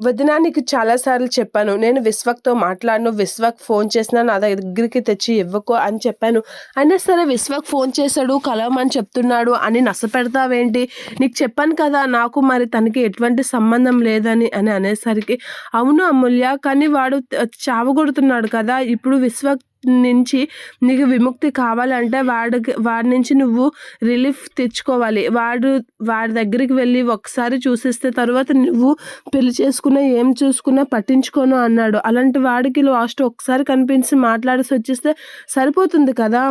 వదినా నీకు చాలా సార్లు చెప్పాను. నేను విశ్వక్‌తో మాట్లాడను. విశ్వక్ ఫోన్ చేసినా నా దగ్గరికి తెచ్చి ఇవ్వకు అని చెప్పాను. అయినా సరే విశ్వక్ ఫోన్ చేశాడు, కలవమని చెప్తున్నాడు అని నసపెడతావేంటి? నీకు చెప్పాను కదా! నాకు మరి తనకి ఎటువంటి సంబంధం లేదని అని అనేసరికి, అవును అమూల్య. కానీ వాడు చావగొడుతున్నాడు కదా! ఇప్పుడు విశ్వక్ నుంచి నీకు విముక్తి కావాలంటే వాడి నుంచి నువ్వు రిలీఫ్ తెచ్చుకోవాలి. వాడి దగ్గరికి వెళ్ళి ఒకసారి చూసిస్తే తర్వాత నువ్వు పెళ్లి చేసుకున్నా ఏం చూసుకున్నా పట్టించుకోను అన్నాడు. అలాంటి వాడికి లాస్ట్ ఒకసారి కనిపించి మాట్లాడేసి వచ్చేస్తే సరిపోతుంది కదా!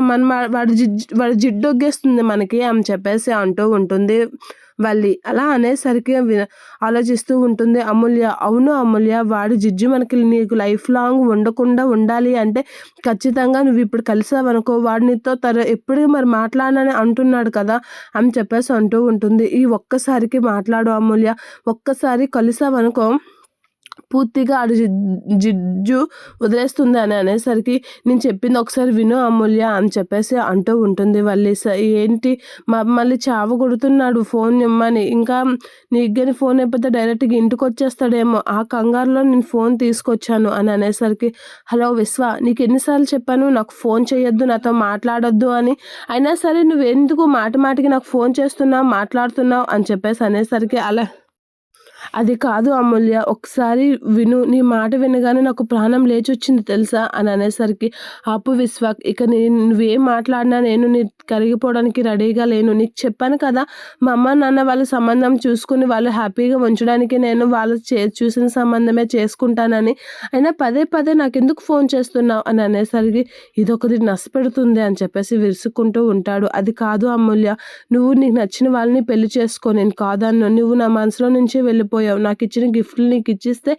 వాడి జిడ్డొగ్గేస్తుంది మనకి అని చెప్పేసి అంటూ ఉంటుంది వల్లి. అలా అనేసరికి ఆలోచిస్తూ ఉంటుంది అమూల్య. అవును అమూల్య, వాడి జిజ్జు మనకి నీకు లైఫ్ లాంగ్ ఉండకుండా ఉండాలి అంటే ఖచ్చితంగా నువ్వు ఇప్పుడు కలిసావనుకో వాడు నీతో ఎప్పుడు మరి మాట్లాడనని అంటున్నాడు కదా అని చెప్పేసి అంటూ ఉంటుంది. ఈ ఒక్కసారికి మాట్లాడు అమూల్య, ఒక్కసారి కలిసావనుకో పూర్తిగా ఆడు జిజ్జు వదిలేస్తుంది అని అనేసరికి, నేను చెప్పింది ఒకసారి విను అమూల్య అని చెప్పేసి అంటూ ఉంటుంది వల్లి. ఏంటి మళ్ళీ చావగొడుతున్నాడు ఫోన్ ఇమ్మని, ఇంకా నీకు కానీ ఫోన్ అయిపోతే డైరెక్ట్గా ఇంటికి వచ్చేస్తాడేమో, ఆ కంగారులో నేను ఫోన్ తీసుకొచ్చాను అని అనేసరికి, హలో విశ్వ, నీకు ఎన్నిసార్లు చెప్పాను నాకు ఫోన్ చేయొద్దు, నాతో మాట్లాడొద్దు అని. అయినా సరే నువ్వు ఎందుకు మాటికి నాకు ఫోన్ చేస్తున్నావు, మాట్లాడుతున్నావు అని చెప్పేసి అనేసరికి, అది కాదు అమూల్య, ఒకసారి విను, నీ మాట వినగానే నాకు ప్రాణం లేచొచ్చింది తెలుసా అని అనేసరికి, ఆపు విశ్వాక్, ఇక నువ్వేం మాట్లాడినా నేను నీ కరిగిపోవడానికి రెడీగా లేను. నీకు చెప్పాను కదా, మా అమ్మ నాన్న వాళ్ళ సంబంధం చూసుకుని వాళ్ళు హ్యాపీగా ఉంచడానికి నేను వాళ్ళు చూసిన సంబంధమే చేసుకుంటానని. అయినా పదే నాకెందుకు ఫోన్ చేస్తున్నావు అని అనేసరికి, ఇదొకటి నష్టపెడుతుంది అని చెప్పేసి విరుచుకుంటూ ఉంటాడు. అది కాదు అమూల్య, నువ్వు నీకు నచ్చిన వాళ్ళని పెళ్లి చేసుకో, నేను కాదన్ను. నువ్వు నా మనసులో నుంచే వెళ్ళిపోయావు. నాకు ఇచ్చిన గిఫ్ట్లు నీకు ఇచ్చిస్తే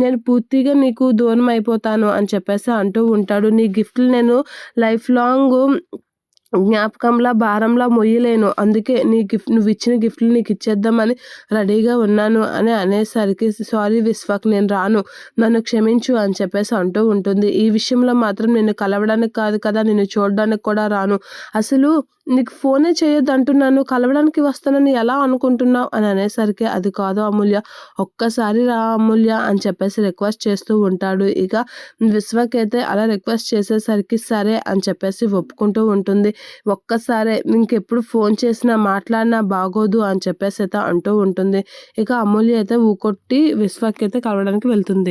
నేను పూర్తిగా నీకు దూరం అయిపోతాను అని చెప్పేసి అంటూ ఉంటాడు. నీ గిఫ్ట్లు నేను లైఫ్ లాంగ్ జ్ఞాపకంలా భారంలా మొయ్యలేను, అందుకే నువ్వు ఇచ్చిన గిఫ్ట్లు నీకు ఇచ్చేద్దామని రెడీగా ఉన్నాను అని అనేసరికి, సారీ విశ్వక్, నేను రాను, నన్ను క్షమించు అని చెప్పేసి అంటూ ఉంటుంది. ఈ విషయంలో మాత్రం నిన్ను కలవడానికి కాదు కదా, నిన్ను చూడడానికి కూడా రాను. అసలు నీకు ఫోనే చేయొద్దు అంటున్నాను, కలవడానికి వస్తానని ఎలా అనుకుంటున్నావు అని అనేసరికి, అది కాదు అమూల్య, ఒక్కసారి రా అమూల్య అని చెప్పేసి రిక్వెస్ట్ చేస్తూ ఉంటాడు. ఇక విశ్వక్ అయితే అలా రిక్వెస్ట్ చేసేసరికి సరే అని చెప్పేసి ఒప్పుకుంటూ ఉంటుంది. ఒక్కసారే ఇంకెప్పుడు ఫోన్ చేసినా మాట్లాడినా బాగోదు అని చెప్పేసి అయితే అంటూ ఉంటుంది. ఇక అమూల్య అయితే ఊకొట్టి విశ్వక్ అయితే కలవడానికి వెళ్తుంది.